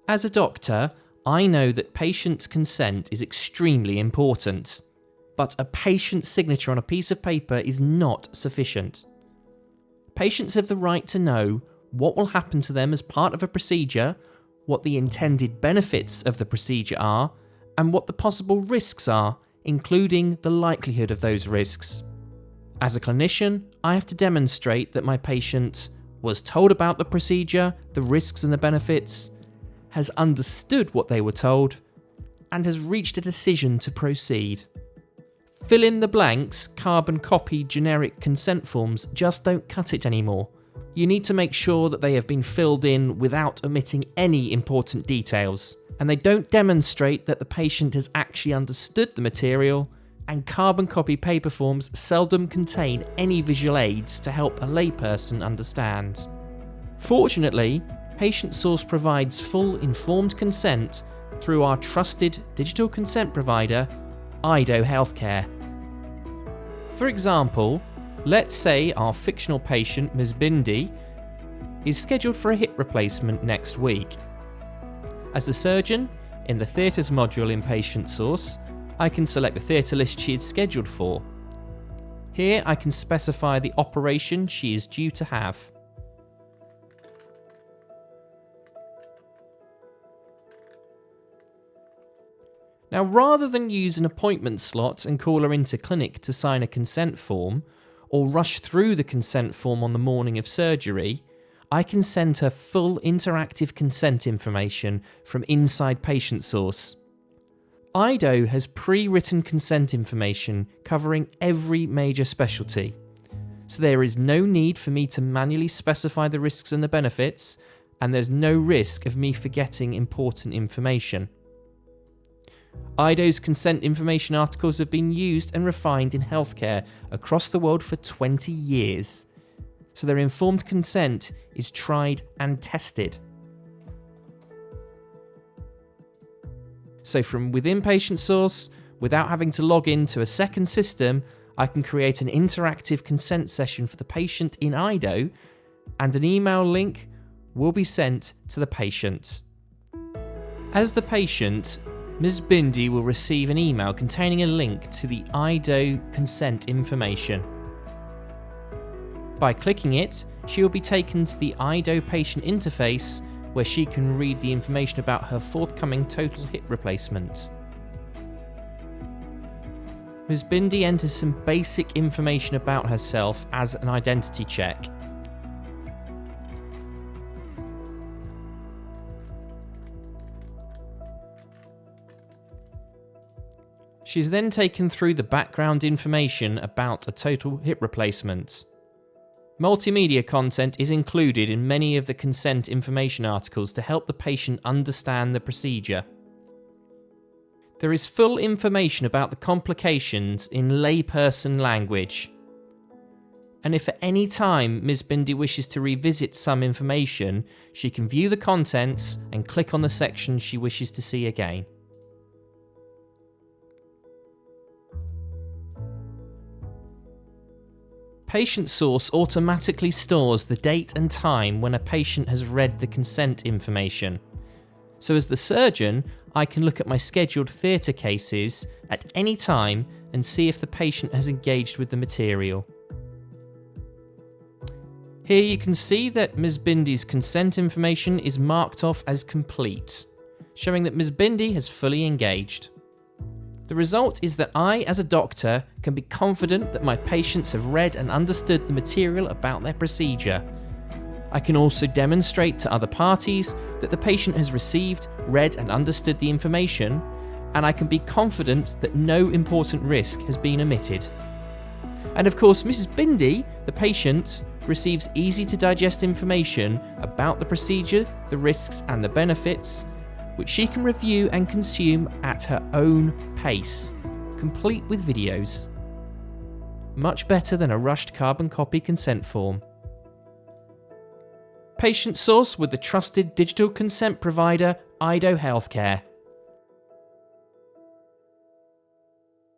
As a doctor, I know that patient consent is extremely important, but a patient's signature on a piece of paper is not sufficient. Patients have the right to know what will happen to them as part of a procedure, what the intended benefits of the procedure are, and what the possible risks are, including the likelihood of those risks. As a clinician, I have to demonstrate that my patient was told about the procedure, the risks and the benefits, has understood what they were told, and has reached a decision to proceed. Fill in the blanks, carbon copy generic consent forms just don't cut it anymore. You need to make sure that they have been filled in without omitting any important details, and they don't demonstrate that the patient has actually understood the material, and carbon copy paper forms seldom contain any visual aids to help a layperson understand. Fortunately, Patient Source provides full informed consent through our trusted digital consent provider, EIDO Healthcare. For example, let's say our fictional patient, Ms. Bindi, is scheduled for a hip replacement next week. As a surgeon, in the theatres module in Patient Source, I can select the theatre list she is scheduled for. Here I can specify the operation she is due to have. Now, rather than use an appointment slot and call her into clinic to sign a consent form, or rush through the consent form on the morning of surgery, I can send her full interactive consent information from inside Patient Source. EIDO has pre-written consent information covering every major specialty, so there is no need for me to manually specify the risks and the benefits, and there's no risk of me forgetting important information. EIDO's consent information articles have been used and refined in healthcare across the world for 20 years, so their informed consent is tried and tested. So from within Patient Source, without having to log into a second system, I can create an interactive consent session for the patient in EIDO, and an email link will be sent to the patient. As the patient, Ms. Bindi will receive an email containing a link to the EIDO consent information. By clicking it, she will be taken to the EIDO patient interface, where she can read the information about her forthcoming total hip replacement. Ms. Bindi enters some basic information about herself as an identity check. She's then taken through the background information about a total hip replacement. Multimedia content is included in many of the consent information articles to help the patient understand the procedure. There is full information about the complications in layperson language. And if at any time Ms. Bindi wishes to revisit some information, she can view the contents and click on the section she wishes to see again. Patient Source automatically stores the date and time when a patient has read the consent information. So as the surgeon, I can look at my scheduled theatre cases at any time and see if the patient has engaged with the material. Here you can see that Ms. Bindi's consent information is marked off as complete, showing that Ms. Bindi has fully engaged. The result is that I, as a doctor, can be confident that my patients have read and understood the material about their procedure. I can also demonstrate to other parties that the patient has received, read and understood the information, and I can be confident that no important risk has been omitted. And of course, Mrs. Bindi, the patient, receives easy to digest information about the procedure, the risks and the benefits, which she can review and consume at her own pace, complete with videos. Much better than a rushed carbon copy consent form. Patient Source with the trusted digital consent provider EIDO Healthcare.